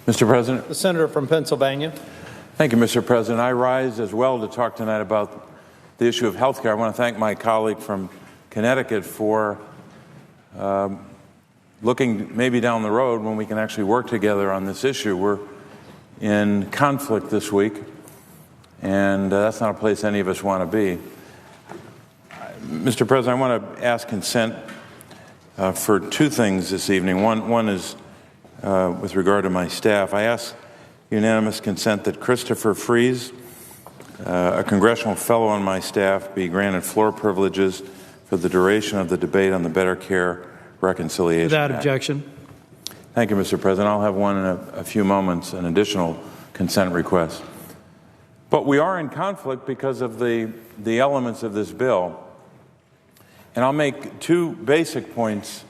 Mr. President. The senator from Pennsylvania. Thank you, Mr. President. I rise as well to talk tonight about the issue of health care. I want to thank my colleague from Connecticut for looking maybe down the road when we can actually work together on this issue. We're in conflict this week, and that's not a place any of us want to be. Mr. President, I want to ask consent for two things this evening. One is with regard to my staff. I ask unanimous consent that Christopher Freeze, a congressional fellow on my staff, be granted floor privileges for the duration of the debate on the Better Care Reconciliation Without Act. objection. Thank you, Mr. President. I'll have one in a few moments, an additional consent request. But we are in conflict because of the elements of this bill. And I'll make two basic points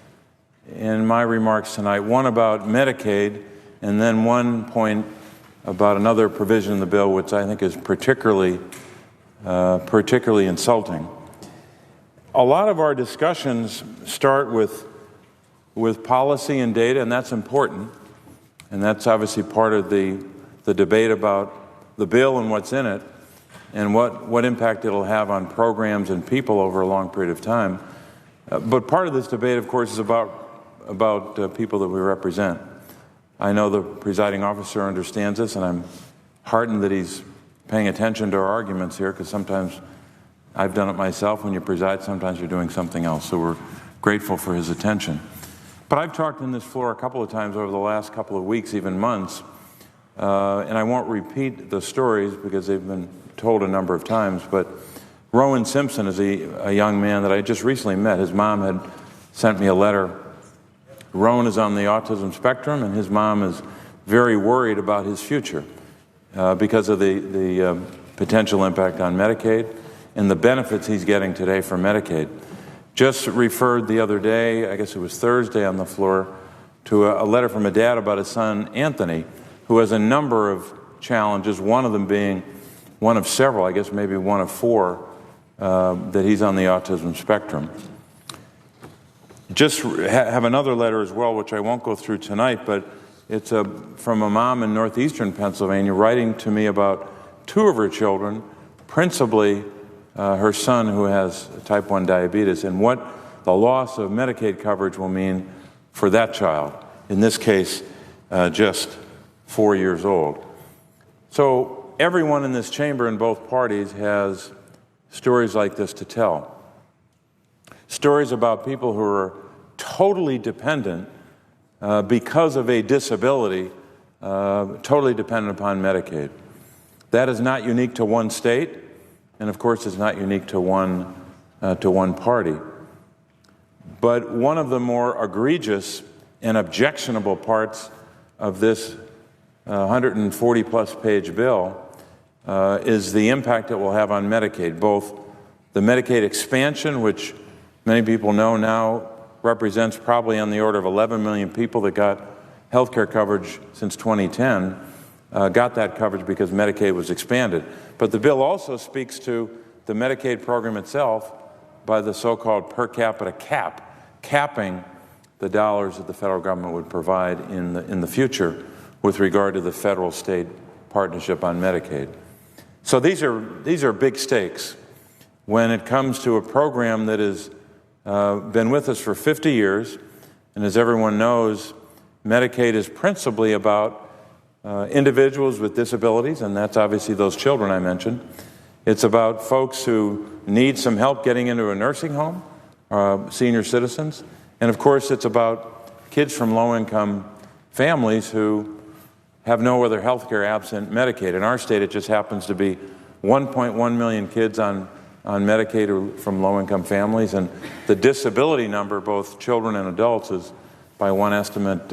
in my remarks tonight, one about Medicaid and then one point about another provision in the bill which I think is particularly insulting. A lot of our discussions start with policy and data, and that's important, and that's obviously part of the debate about the bill and what's in it and what impact it'll have on programs and people over a long period of time. But part of this debate, of course, is about people that we represent. I know the presiding officer understands this, and I'm heartened that he's paying attention to our arguments here, because sometimes I've done it myself. When you preside, sometimes you're doing something else, so we're grateful for his attention. But I've talked on this floor a couple of times over the last couple of weeks, even months, and I won't repeat the stories because they've been told a number of times, but Rowan Simpson is a young man that I just recently met. His mom had sent me a letter. Rowan is on the autism spectrum, and his mom is very worried about his future because of the potential impact on Medicaid and the benefits he's getting today from Medicaid. Just referred the other day, I guess it was Thursday on the floor, to a letter from a dad about his son, Anthony, who has a number of challenges, one of them being one of several, I guess maybe one of four, that he's on the autism spectrum. Just have another letter as well, which I won't go through tonight, but it's from a mom in northeastern Pennsylvania writing to me about two of her children, principally her son who has type 1 diabetes, and what the loss of Medicaid coverage will mean for that child, in this case, just 4 years old. So everyone in this chamber in both parties has stories like this to tell. Stories about people who are totally dependent because of a disability, totally dependent upon Medicaid. That is not unique to one state, and of course it's not unique to one party. But one of the more egregious and objectionable parts of this 140-plus page bill is the impact it will have on Medicaid, both the Medicaid expansion, which many people know now represents probably on the order of 11 million people that got health care coverage since 2010, got that coverage because Medicaid was expanded. But the bill also speaks to the Medicaid program itself by the so-called per capita cap, capping the dollars that the federal government would provide in the future with regard to the federal-state partnership on Medicaid. So these are big stakes when it comes to a program that has been with us for 50 years, and as everyone knows, Medicaid is principally about individuals with disabilities, and that's obviously those children I mentioned. It's about folks who need some help getting into a nursing home, senior citizens, and of course it's about kids from low-income families who have no other health care absent Medicaid. In our state, it just happens to be 1.1 million kids on Medicaid from low-income families, and the disability number, both children and adults, is, by one estimate,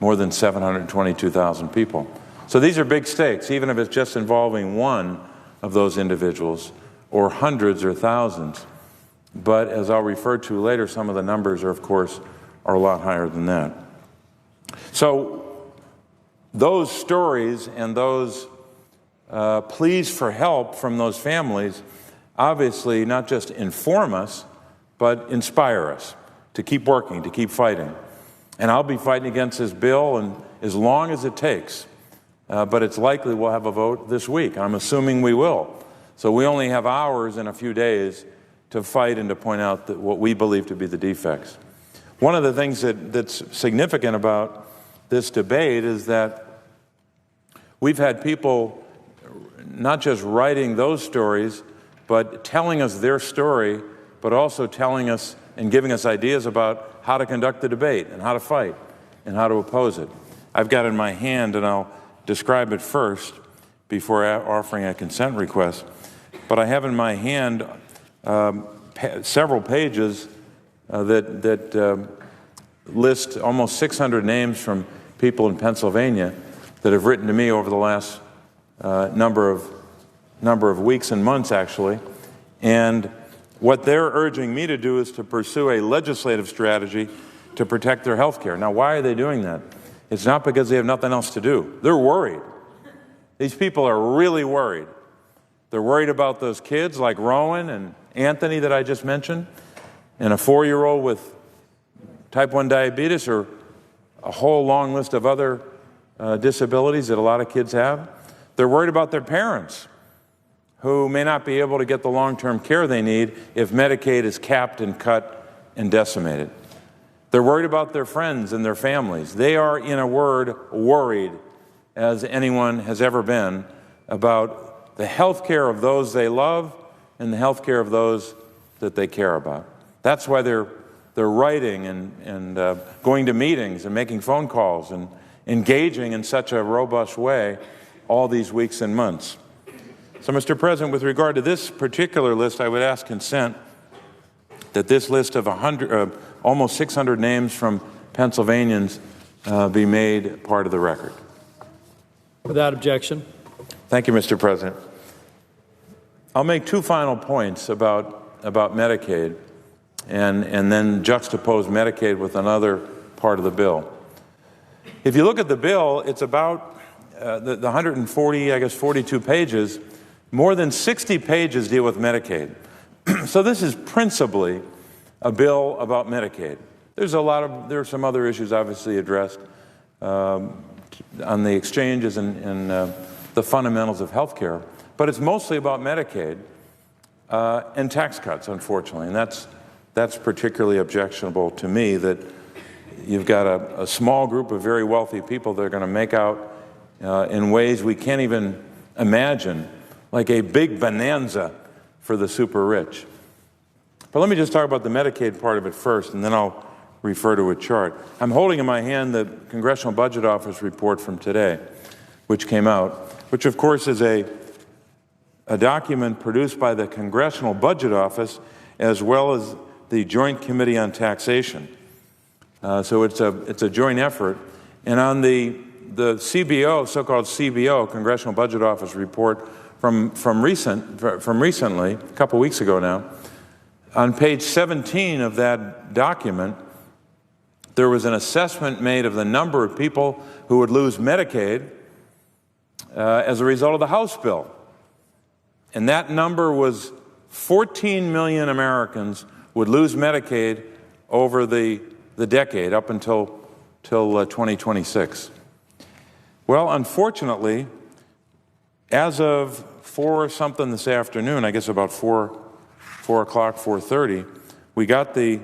more than 722,000 people. So these are big stakes, even if it's just involving one of those individuals, or hundreds or thousands. But as I'll refer to later, some of the numbers are, of course, a lot higher than that. So those stories and those pleas for help from those families obviously not just inform us, but inspire us to keep working, to keep fighting. And I'll be fighting against this bill, and as long as it takes. But it's likely we'll have a vote this week. I'm assuming we will. So we only have hours and a few days to fight and to point out what we believe to be the defects. One of the things that's significant about this debate is that we've had people not just writing those stories, but telling us their story, but also telling us and giving us ideas about how to conduct the debate and how to fight and how to oppose it. I've got it in my hand, and I'll describe it first before offering a consent request. But I have in my hand several pages that list almost 600 names from people in Pennsylvania that have written to me over the last number of weeks and months, actually. And what they're urging me to do is to pursue a legislative strategy to protect their health care. Now, why are they doing that? It's not because they have nothing else to do. They're worried. These people are really worried. They're worried about those kids like Rowan and Anthony that I just mentioned, and a 4-year-old with type 1 diabetes, or a whole long list of other disabilities that a lot of kids have. They're worried about their parents, who may not be able to get the long-term care they need if Medicaid is capped and cut and decimated. They're worried about their friends and their families. They are, in a word, worried as anyone has ever been about the health care of those they love and the health care of those that they care about. That's why they're writing and going to meetings and making phone calls and engaging in such a robust way all these weeks and months. So, Mr. President, with regard to this particular list, I would ask consent that this list of almost 600 names from Pennsylvanians be made part of the record. Without objection. Thank you, Mr. President. I'll make two final points about Medicaid and then juxtapose Medicaid with another part of the bill. If you look at the bill, it's about the 42 pages. More than 60 pages deal with Medicaid. So this is principally a bill about Medicaid. There are some other issues obviously addressed on the exchanges and the fundamentals of health care, but it's mostly about Medicaid and tax cuts, unfortunately, and that's particularly objectionable to me, that you've got a small group of very wealthy people that are going to make out in ways we can't even imagine, like a big bonanza for the super rich. But let me just talk about the Medicaid part of it first, and then I'll refer to a chart. I'm holding in my hand the Congressional Budget Office report from today, which came out, which of course is a document produced by the Congressional Budget Office as well as the Joint Committee on Taxation. So it's a joint effort. And on the CBO, so-called CBO, Congressional Budget Office report from recently, a couple weeks ago now, on page 17 of that document, there was an assessment made of the number of people who would lose Medicaid as a result of the House bill. And that number was 14 million Americans would lose Medicaid over the decade up until 2026. Well, unfortunately, as of 4 something this afternoon, I guess about 4 o'clock, 4:30, we got the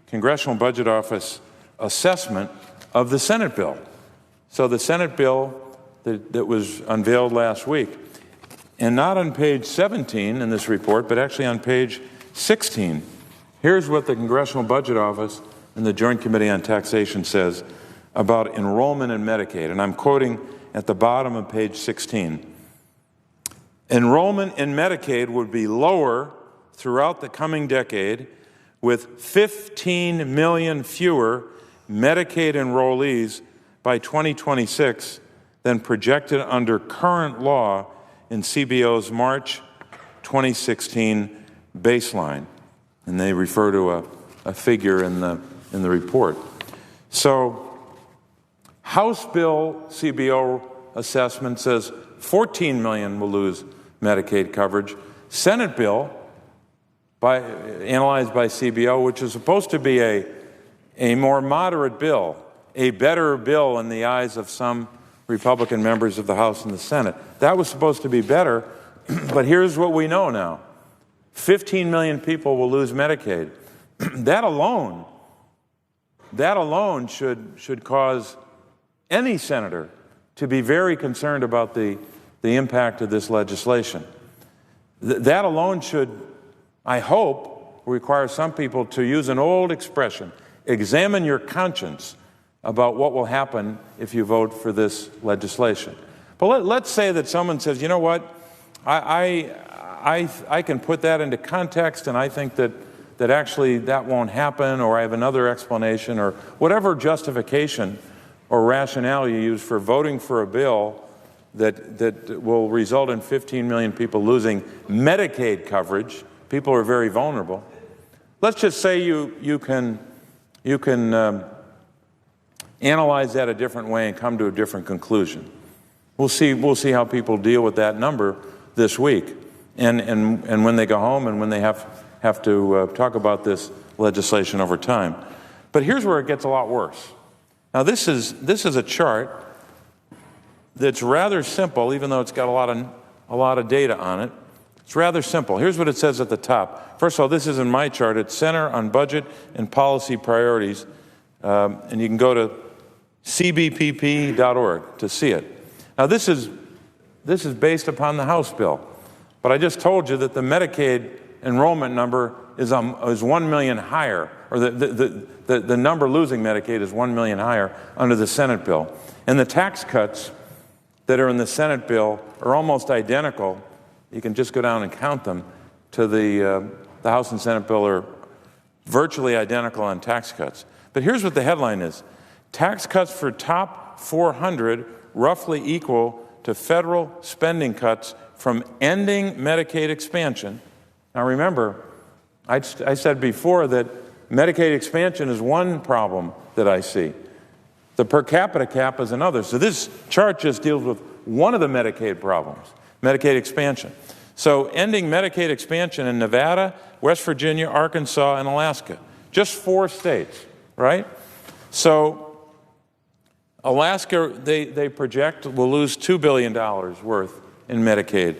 Congressional Budget Office assessment of the Senate bill. So the Senate bill that was unveiled last week, and not on page 17 in this report, but actually on page 16. Here's what the Congressional Budget Office and the Joint Committee on Taxation says about enrollment in Medicaid, and I'm quoting at the bottom of page 16. Enrollment in Medicaid would be lower throughout the coming decade, with 15 million fewer Medicaid enrollees by 2026 than projected under current law in CBO's March 2016 baseline. And they refer to a figure in the report. So House Bill CBO assessment says 14 million will lose Medicaid coverage. Senate bill, analyzed by CBO, which is supposed to be a more moderate bill, a better bill in the eyes of some Republican members of the House and the Senate. That was supposed to be better, but here's what we know now. 15 million people will lose Medicaid. That alone should cause any senator to be very concerned about the impact of this legislation. That alone should, I hope, require some people to use an old expression, examine your conscience about what will happen if you vote for this legislation. But let's say that someone says, you know what, I can put that into context, and I think that actually that won't happen, or I have another explanation, or whatever justification or rationale you use for voting for a bill that will result in 15 million people losing Medicaid coverage. People are very vulnerable. Let's just say you can analyze that a different way and come to a different conclusion. We'll see how people deal with that number this week, and when they go home and when they have to talk about this legislation over time. But here's where it gets a lot worse. Now this is a chart that's rather simple, even though it's got a lot of data on it. It's rather simple. Here's what it says at the top. First of all, this isn't my chart. It's Center on Budget and Policy Priorities, and you can go to cbpp.org to see it. Now this is based upon the House bill, but I just told you that the Medicaid enrollment number is 1 million higher, or the number losing Medicaid is 1 million higher under the Senate bill. And the tax cuts that are in the Senate bill are almost identical. You can just go down and count them to the House and Senate bill are virtually identical on tax cuts. But here's what the headline is. Tax cuts for top 400 roughly equal to federal spending cuts from ending Medicaid expansion. Now remember, I said before that Medicaid expansion is one problem that I see. The per capita cap is another. So this chart just deals with one of the Medicaid problems, Medicaid expansion. So ending Medicaid expansion in Nevada, West Virginia, Arkansas, and Alaska. Just 4 states, right? So Alaska, they project, will lose $2 billion worth in Medicaid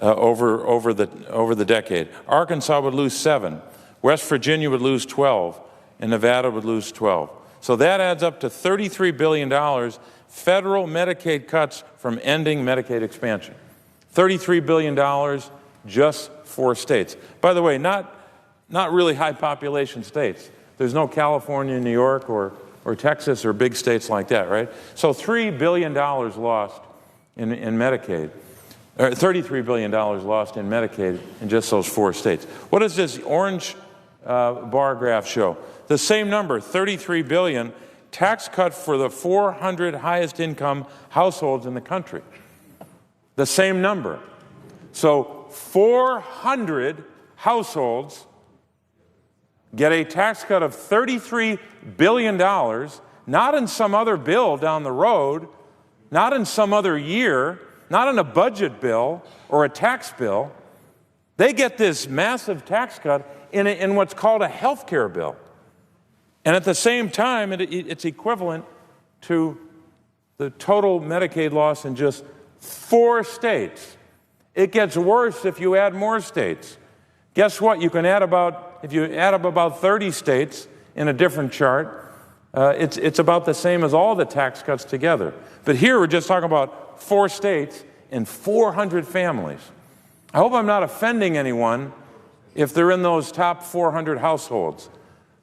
over the decade. Arkansas would lose 7. West Virginia would lose 12. And Nevada would lose 12. So that adds up to $33 billion federal Medicaid cuts from ending Medicaid expansion. $33 billion, just 4 states. By the way, not really high population states. There's no California, New York, or Texas, or big states like that, right? So $3 billion lost in Medicaid, or $33 billion lost in Medicaid in just those 4 states. What does this orange bar graph show? The same number, $33 billion, tax cut for the 400 highest income households in the country. The same number. So 400 households get a tax cut of $33 billion, not in some other bill down the road, not in some other year, not in a budget bill or a tax bill. They get this massive tax cut in what's called a health care bill. And at the same time, it's equivalent to the total Medicaid loss in just 4 states. It gets worse if you add more states. Guess what? You can add if you add up about 30 states in a different chart, it's about the same as all the tax cuts together. But here we're just talking about 4 states and 400 families. I hope I'm not offending anyone if they're in those top 400 households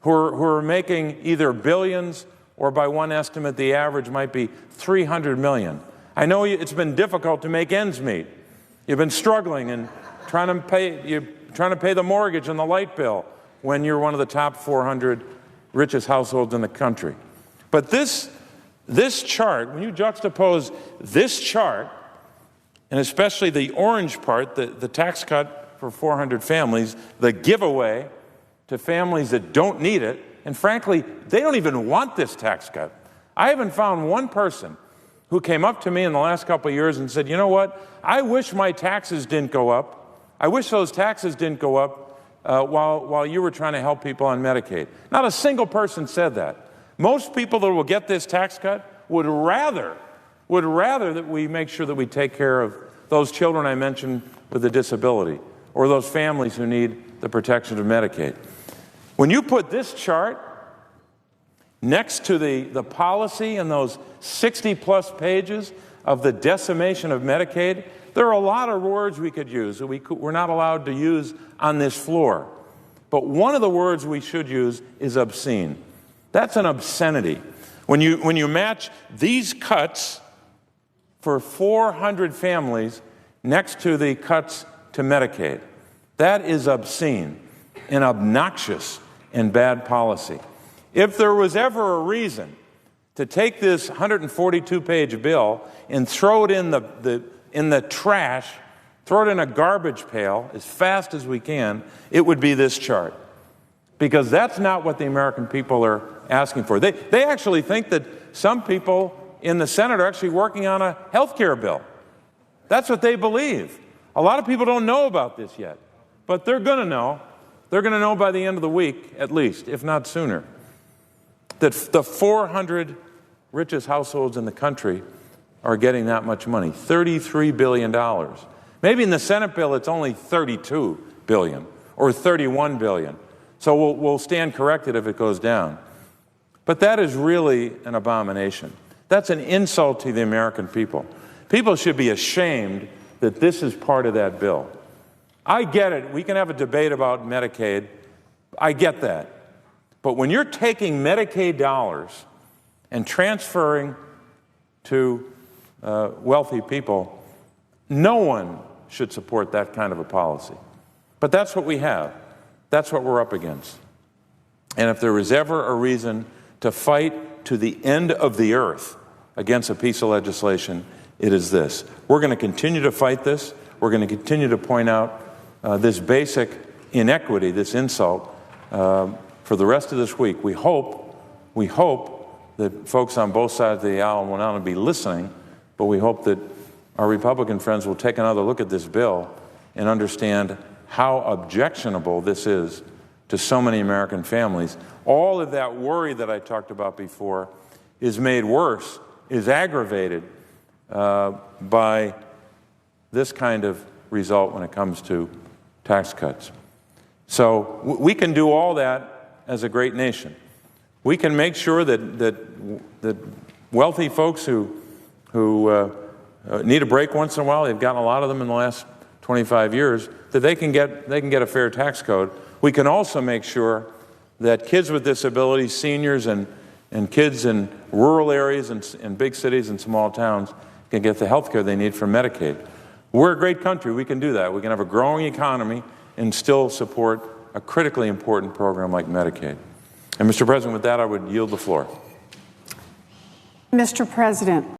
who are making either billions, or by one estimate, the average might be 300 million. I know it's been difficult to make ends meet. You've been struggling and trying to pay the mortgage and the light bill when you're one of the top 400 richest households in the country. But this chart, when you juxtapose this chart, and especially the orange part, the tax cut for 400 families, the giveaway to families that don't need it, and frankly, they don't even want this tax cut. I haven't found one person who came up to me in the last couple of years and said, you know what, I wish my taxes didn't go up. I wish those taxes didn't go up while you were trying to help people on Medicaid. Not a single person said that. Most people that will get this tax cut would rather that we make sure that we take care of those children I mentioned with a disability, or those families who need the protection of Medicaid. When you put this chart next to the policy and those 60-plus pages of the decimation of Medicaid, there are a lot of words we could use that we're not allowed to use on this floor. But one of the words we should use is obscene. That's an obscenity. When you match these cuts for 400 families next to the cuts to Medicaid, that is obscene and obnoxious and bad policy. If there was ever a reason to take this 142-page bill and throw it in the trash, throw it in a garbage pail as fast as we can, it would be this chart. Because that's not what the American people are asking for. They actually think that some people in the Senate are actually working on a health care bill. That's what they believe. A lot of people don't know about this yet, but they're going to know. They're going to know by the end of the week, at least, if not sooner, that the 400 richest households in the country are getting that much money, $33 billion. Maybe in the Senate bill it's only $32 billion or $31 billion. So we'll stand corrected if it goes down. But that is really an abomination. That's an insult to the American people. People should be ashamed that this is part of that bill. I get it. We can have a debate about Medicaid. I get that. But when you're taking Medicaid dollars and transferring to wealthy people, no one should support that kind of a policy. But that's what we have. That's what we're up against. And if there was ever a reason to fight to the end of the earth against a piece of legislation, it is this. We're going to continue to fight this. We're going to continue to point out this basic inequity, this insult, for the rest of this week. We hope that folks on both sides of the aisle will not only be listening, but we hope that our Republican friends will take another look at this bill and understand how objectionable this is to so many American families. All of that worry that I talked about before is made worse, is aggravated by this kind of result when it comes to tax cuts. So we can do all that as a great nation. We can make sure that wealthy folks who need a break once in a while, they've gotten a lot of them in the last 25 years, that they can get a fair tax code. We can also make sure that kids with disabilities, seniors, and kids in rural areas and big cities and small towns can get the health care they need from Medicaid. We're a great country. We can do that. We can have a growing economy and still support a critically important program like Medicaid. And Mr. President, with that, I would yield the floor. Mr. President.